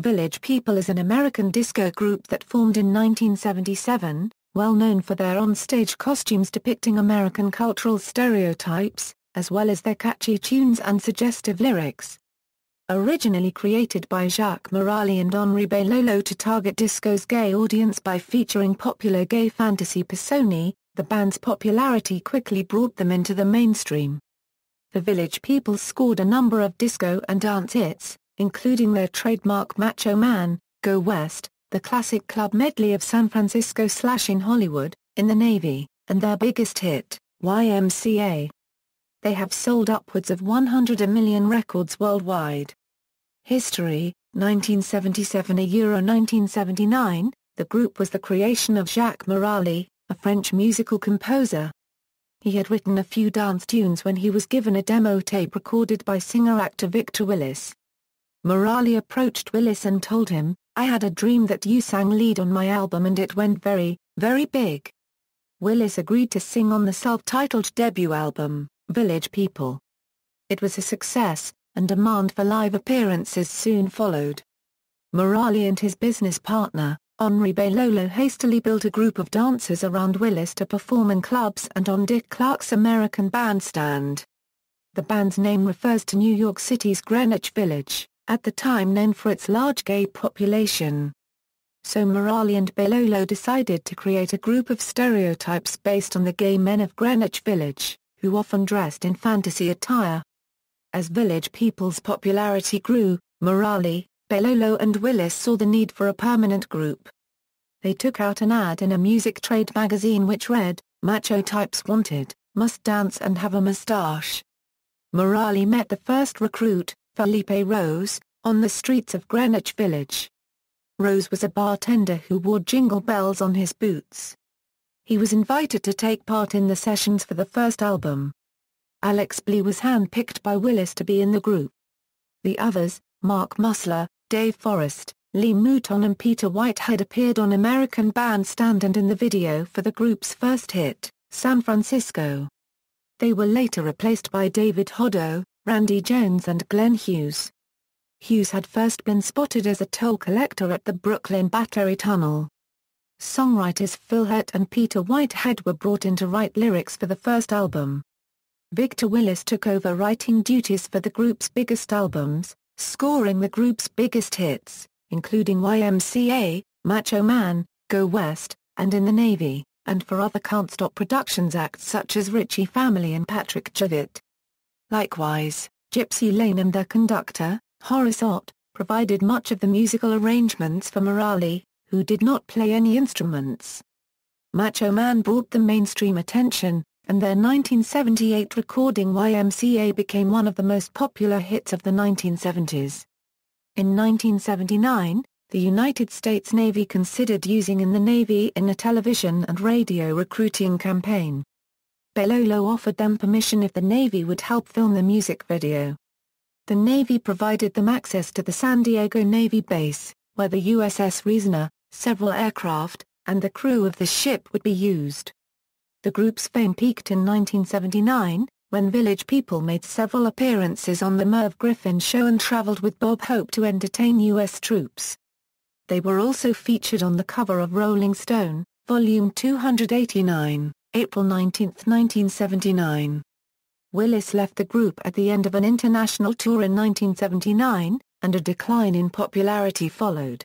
Village People is an American disco group that formed in 1977, well known for their on-stage costumes depicting American cultural stereotypes, as well as their catchy tunes and suggestive lyrics. Originally created by Jacques Morali and Henri Belolo to target disco's gay audience by featuring popular gay fantasy personae, the band's popularity quickly brought them into the mainstream. The Village People scored a number of disco and dance hits, including their trademark Macho Man, Go West, the classic club medley of San Francisco/in Hollywood, In the Navy, and their biggest hit, Y.M.C.A. They have sold upwards of 100 million records worldwide. History, 1977 to 1979, the group was the creation of Jacques Morali, a French musical composer. He had written a few dance tunes when he was given a demo tape recorded by singer-actor Victor Willis. Morali approached Willis and told him, "I had a dream that you sang lead on my album and it went very, very big." Willis agreed to sing on the self-titled debut album, Village People. It was a success, and demand for live appearances soon followed. Morali and his business partner, Henri Belolo, hastily built a group of dancers around Willis to perform in clubs and on Dick Clark's American Bandstand. The band's name refers to New York City's Greenwich Village, at the time known for its large gay population. So Morali and Belolo decided to create a group of stereotypes based on the gay men of Greenwich Village, who often dressed in fantasy attire. As Village People's popularity grew, Morali, Belolo and Willis saw the need for a permanent group. They took out an ad in a music trade magazine which read, "Macho types wanted, must dance and have a mustache." Morali met the first recruit, Felipe Rose, on the streets of Greenwich Village. Rose was a bartender who wore jingle bells on his boots. He was invited to take part in the sessions for the first album. Alex Blee was hand-picked by Willis to be in the group. The others, Mark Musler, Dave Forrest, Lee Mouton and Peter Whitehead, appeared on American Bandstand and in the video for the group's first hit, San Francisco. They were later replaced by David Hoddo, Randy Jones and Glenn Hughes. Hughes had first been spotted as a toll collector at the Brooklyn Battery Tunnel. Songwriters Phil Hurt and Peter Whitehead were brought in to write lyrics for the first album. Victor Willis took over writing duties for the group's biggest albums, scoring the group's biggest hits, including Y.M.C.A., Macho Man, Go West, and In the Navy, and for other Can't Stop Productions acts such as Ritchie Family and Patrick Javitt. Likewise, Gypsy Lane and their conductor, Horace Ott, provided much of the musical arrangements for Morali, who did not play any instruments. Macho Man brought them mainstream attention, and their 1978 recording Y.M.C.A. became one of the most popular hits of the 1970s. In 1979, the United States Navy considered using In the Navy in a television and radio recruiting campaign. Belolo offered them permission if the Navy would help film the music video. The Navy provided them access to the San Diego Navy base, where the USS Reasoner, several aircraft, and the crew of the ship would be used. The group's fame peaked in 1979, when Village People made several appearances on The Merv Griffin Show and traveled with Bob Hope to entertain U.S. troops. They were also featured on the cover of Rolling Stone, Volume 289, April 19, 1979. Willis left the group at the end of an international tour in 1979, and a decline in popularity followed.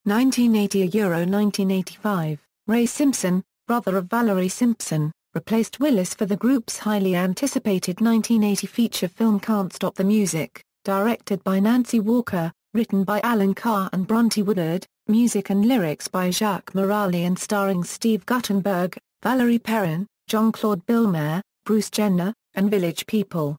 1980–1985, Ray Simpson, brother of Valerie Simpson, replaced Willis for the group's highly anticipated 1980 feature film Can't Stop the Music, directed by Nancy Walker, written by Alan Carr and Bronte Woodard, music and lyrics by Jacques Morali and starring Steve Guttenberg, Valerie Perrin, Jean-Claude Billmer, Bruce Jenner, and Village People.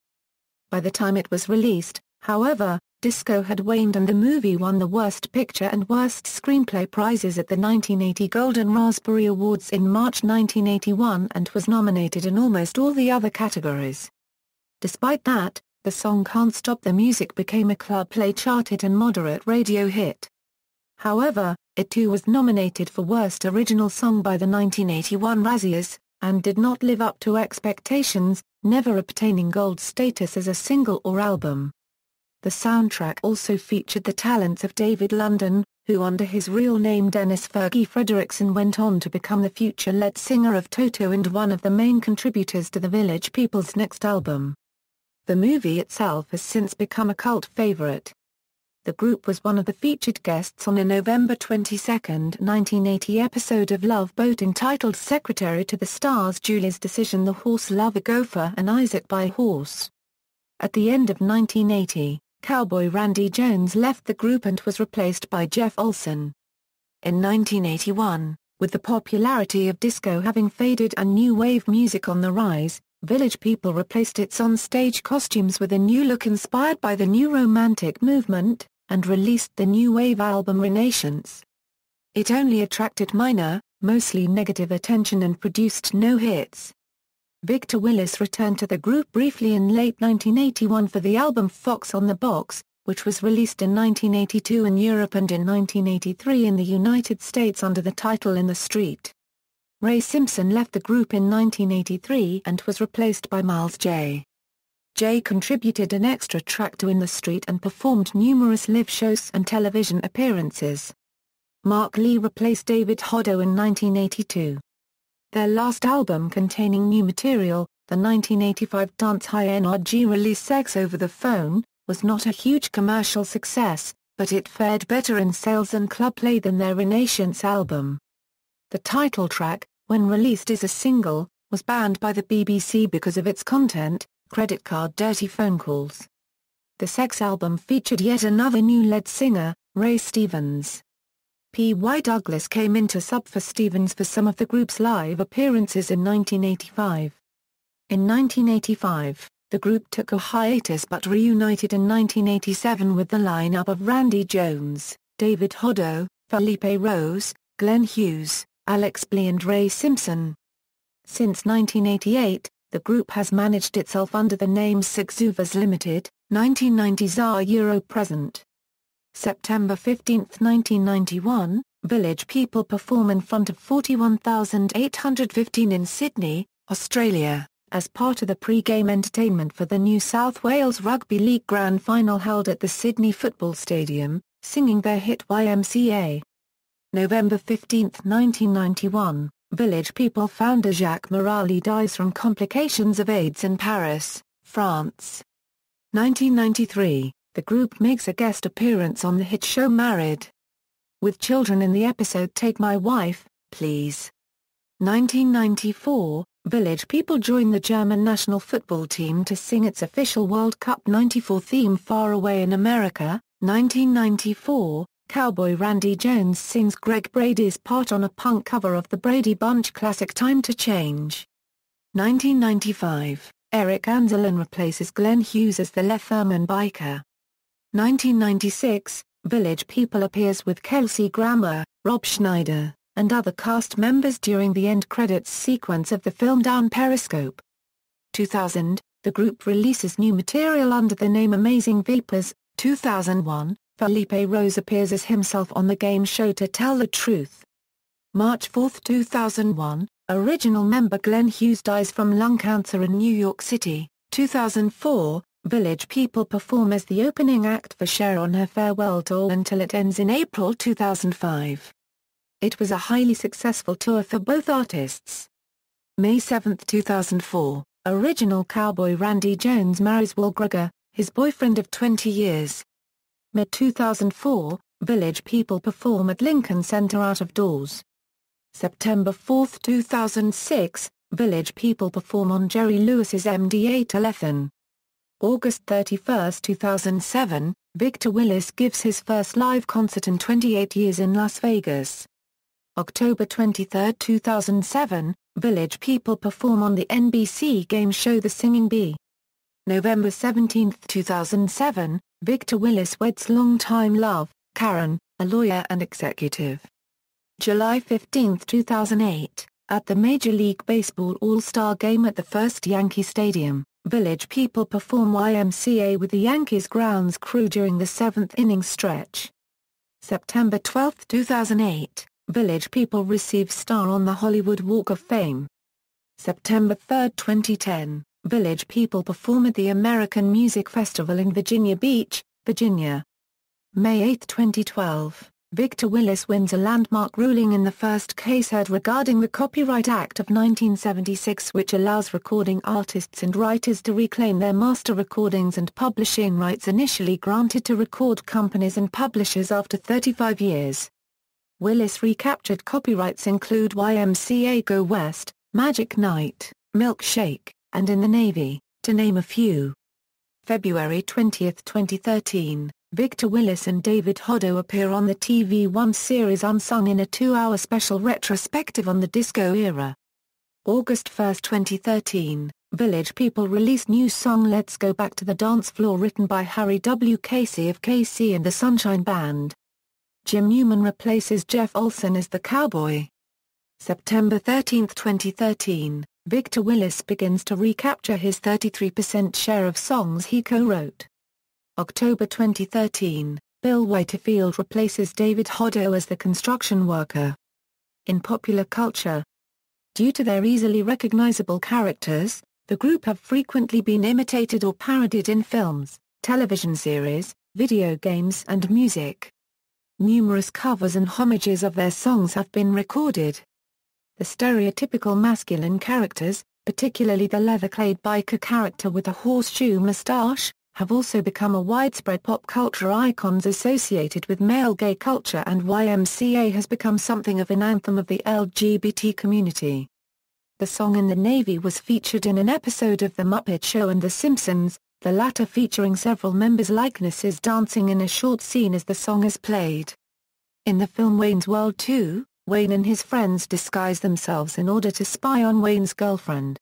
By the time it was released, however, disco had waned and the movie won the Worst Picture and Worst Screenplay prizes at the 1980 Golden Raspberry Awards in March 1981 and was nominated in almost all the other categories. Despite that, the song Can't Stop the Music became a club play charted and moderate radio hit. However, it too was nominated for Worst Original Song by the 1981 Razzies, and did not live up to expectations, never obtaining gold status as a single or album. The soundtrack also featured the talents of David London, who under his real name Dennis Fergie Frederickson went on to become the future lead singer of Toto and one of the main contributors to the Village People's next album. The movie itself has since become a cult favorite. The group was one of the featured guests on a November 22, 1980 episode of Love Boat entitled Secretary to the Stars Julie's Decision, The Horse Lover Gopher and Isaac by Horse. At the end of 1980, cowboy Randy Jones left the group and was replaced by Jeff Olson. In 1981, with the popularity of disco having faded and new wave music on the rise, Village People replaced its on-stage costumes with a new look inspired by the new romantic movement, and released the new wave album Renaissance. It only attracted minor, mostly negative attention and produced no hits. Victor Willis returned to the group briefly in late 1981 for the album Fox on the Box, which was released in 1982 in Europe and in 1983 in the United States under the title In the Street. Ray Simpson left the group in 1983 and was replaced by Miles J. J contributed an extra track to In the Street and performed numerous live shows and television appearances. Mark Lee replaced David Hoddo in 1982. Their last album containing new material, the 1985 dance high energy release Sex Over the Phone, was not a huge commercial success, but it fared better in sales and club play than their Renaissance album. The title track, when released as a single, was banned by the BBC because of its content, credit card dirty phone calls. The Sex album featured yet another new lead singer, Ray Stevens. P.Y. Douglas came in to sub for Stevens for some of the group's live appearances in 1985. In 1985, the group took a hiatus but reunited in 1987 with the lineup of Randy Jones, David Hoddo, Felipe Rose, Glenn Hughes, Alex Blee and Ray Simpson. Since 1988, the group has managed itself under the name Suggestive Limited, 1990s present. September 15, 1991, Village People perform in front of 41,815 in Sydney, Australia, as part of the pre-game entertainment for the New South Wales Rugby League Grand Final held at the Sydney Football Stadium, singing their hit Y.M.C.A. November 15, 1991, Village People founder Jacques Morali dies from complications of AIDS in Paris, France. 1993. The group makes a guest appearance on the hit show Married with Children in the episode Take My Wife, Please. 1994, Village People join the German national football team to sing its official World Cup '94 theme Far Away in America. 1994, cowboy Randy Jones sings Greg Brady's part on a punk cover of the Brady Bunch classic Time to Change. 1995, Eric Anzelin replaces Glenn Hughes as the Letterman biker. 1996, Village People appears with Kelsey Grammer, Rob Schneider, and other cast members during the end credits sequence of the film Down Periscope. 2000, the group releases new material under the name Amazing Vapors. 2001, Felipe Rose appears as himself on the game show To Tell the Truth. March 4, 2001, original member Glenn Hughes dies from lung cancer in New York City. 2004, Village People perform as the opening act for Cher on her farewell tour until it ends in April 2005. It was a highly successful tour for both artists. May 7, 2004, original cowboy Randy Jones marries Will Greger, his boyfriend of 20 years. Mid-2004, Village People perform at Lincoln Center Out of Doors. September 4, 2006, Village People perform on Jerry Lewis's MDA telethon. August 31, 2007, Victor Willis gives his first live concert in 28 years in Las Vegas. October 23, 2007, Village People perform on the NBC game show The Singing Bee. November 17, 2007, Victor Willis weds longtime love, Karen, a lawyer and executive. July 15, 2008, at the Major League Baseball All-Star Game at the First Yankee Stadium, Village People perform Y.M.C.A. with the Yankees grounds crew during the seventh-inning stretch. September 12, 2008, Village People receive star on the Hollywood Walk of Fame. September 3, 2010, Village People perform at the American Music Festival in Virginia Beach, Virginia. May 8, 2012, Victor Willis wins a landmark ruling in the first case heard regarding the Copyright Act of 1976, which allows recording artists and writers to reclaim their master recordings and publishing rights initially granted to record companies and publishers after 35 years. Willis recaptured copyrights include Y.M.C.A. Go West, Magic Night, Milkshake, and In the Navy, to name a few. February 20, 2013, Victor Willis and David Hoddo appear on the TV One series Unsung in a 2-hour special retrospective on the disco era. August 1, 2013, Village People release new song Let's Go Back to the Dance Floor written by Harry W. Casey of Casey and the Sunshine Band. Jim Newman replaces Jeff Olson as the cowboy. September 13, 2013, Victor Willis begins to recapture his 33% share of songs he co-wrote. October 2013, Bill Whitefield replaces David Hoddo as the construction worker. In popular culture, due to their easily recognizable characters, the group have frequently been imitated or parodied in films, television series, video games and music. Numerous covers and homages of their songs have been recorded. The stereotypical masculine characters, particularly the leather-clad biker character with a horseshoe mustache, have also become a widespread pop culture icons associated with male gay culture, and Y.M.C.A. has become something of an anthem of the LGBT community. The song In the Navy was featured in an episode of The Muppet Show and The Simpsons, the latter featuring several members' likenesses dancing in a short scene as the song is played. In the film Wayne's World 2, Wayne and his friends disguise themselves in order to spy on Wayne's girlfriend.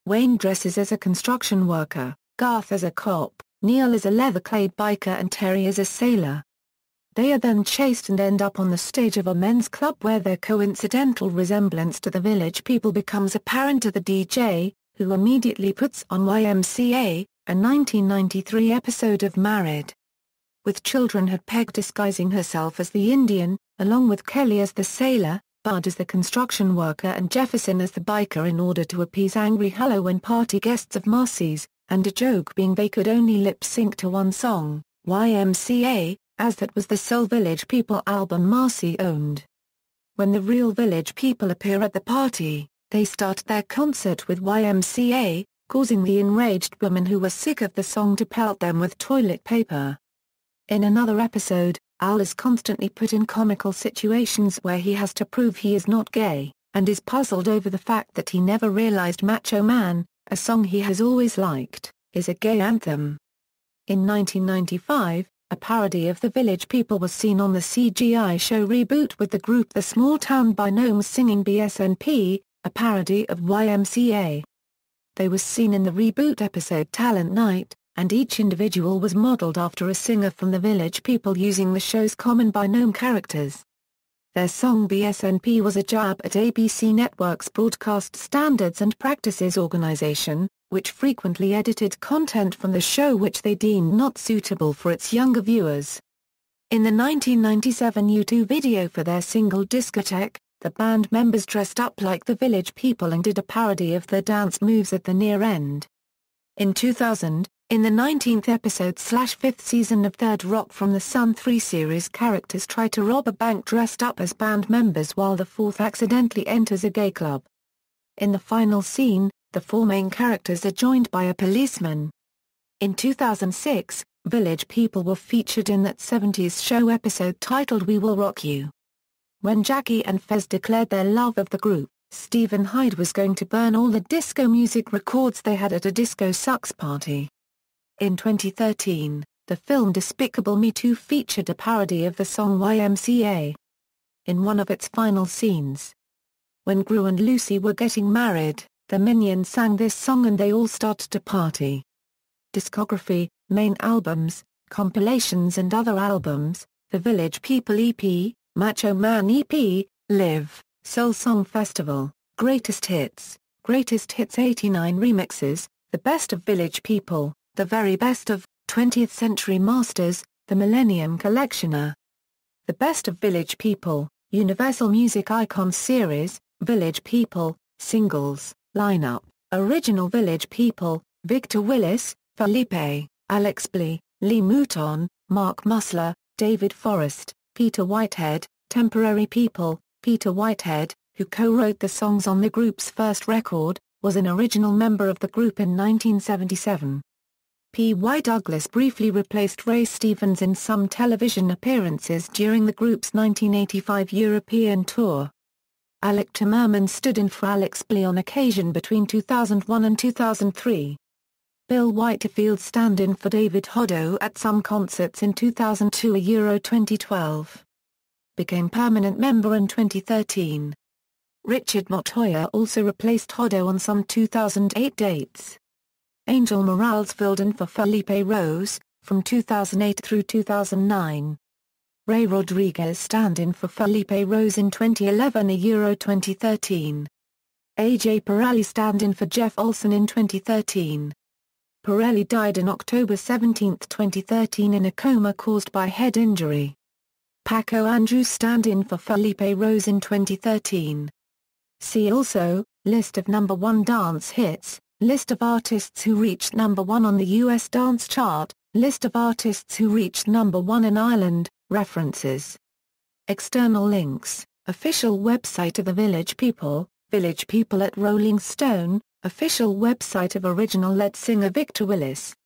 Wayne dresses as a construction worker, Garth as a cop, Neil as a leather-clad biker and Terry as a sailor. They are then chased and end up on the stage of a men's club where their coincidental resemblance to the Village People becomes apparent to the DJ, who immediately puts on Y.M.C.A., a 1993 episode of Married. With children had Peg disguising herself as the Indian, along with Kelly as the sailor, Bud as the construction worker and Jefferson as the biker in order to appease angry Halloween party guests of Marcy's, and a joke being they could only lip-sync to one song, Y.M.C.A., as that was the sole Village People album Marcy owned. When the real Village People appear at the party, they start their concert with Y.M.C.A., causing the enraged women who were sick of the song to pelt them with toilet paper. In another episode, Al is constantly put in comical situations where he has to prove he is not gay, and is puzzled over the fact that he never realized Macho Man, a song he has always liked, is a gay anthem. In 1995, a parody of the Village People was seen on the CGI show Reboot with the group The Small Town Binomes singing BSNP, a parody of Y.M.C.A. They were seen in the Reboot episode Talent Night, and each individual was modeled after a singer from the Village People using the show's common binome characters. Their song BSNP was a jab at ABC Network's Broadcast Standards and Practices organization, which frequently edited content from the show which they deemed not suitable for its younger viewers. In the 1997 U2 video for their single Discotheque, the band members dressed up like the Village People and did a parody of their dance moves at the near end. In 2000, in the 19th episode/5th season of Third Rock from the Sun 3 series, characters try to rob a bank dressed up as band members while the fourth accidentally enters a gay club. In the final scene, the four main characters are joined by a policeman. In 2006, Village People were featured in that 70s show episode titled We Will Rock You. When Jackie and Fez declared their love of the group, Stephen Hyde was going to burn all the disco music records they had at a Disco Sucks party. In 2013, the film Despicable Me 2 featured a parody of the song Y.M.C.A. in one of its final scenes. When Gru and Lucy were getting married, the Minions sang this song and they all started to party. Discography, main albums, compilations and other albums, The Village People EP, Macho Man EP, Live, Soul Song Festival, Greatest Hits 89 remixes, The Best of Village People, The Very Best of 20th Century Masters, The Millennium Collectioner. The Best of Village People, Universal Music Icons Series, Village People, Singles, Lineup, Original Village People, Victor Willis, Felipe, Alex Blee, Lee Mouton, Mark Musler, David Forrest, Peter Whitehead. Temporary People. Peter Whitehead, who co-wrote the songs on the group's first record, was an original member of the group in 1977. P. Y. Douglas briefly replaced Ray Stevens in some television appearances during the group's 1985 European tour. Alec Timmerman stood in for Alex Blee on occasion between 2001 and 2003. Bill Whitefield stand-in for David Hoddo at some concerts in 2002 – 2012. Became permanent member in 2013. Richard Montoya also replaced Hoddo on some 2008 dates. Angel Morales filled in for Felipe Rose, from 2008 through 2009. Ray Rodriguez stand-in for Felipe Rose in 2011 – 2013. A.J. Morali stand-in for Jeff Olson in 2013. Morali died on October 17, 2013 in a coma caused by head injury. Paco Andrews stand-in for Felipe Rose in 2013. See also, List of number 1 dance hits, List of artists who reached number 1 on the US dance chart, List of artists who reached number 1 in Ireland, references. External links, official website of the Village People at Rolling Stone, official website of original lead singer Victor Willis.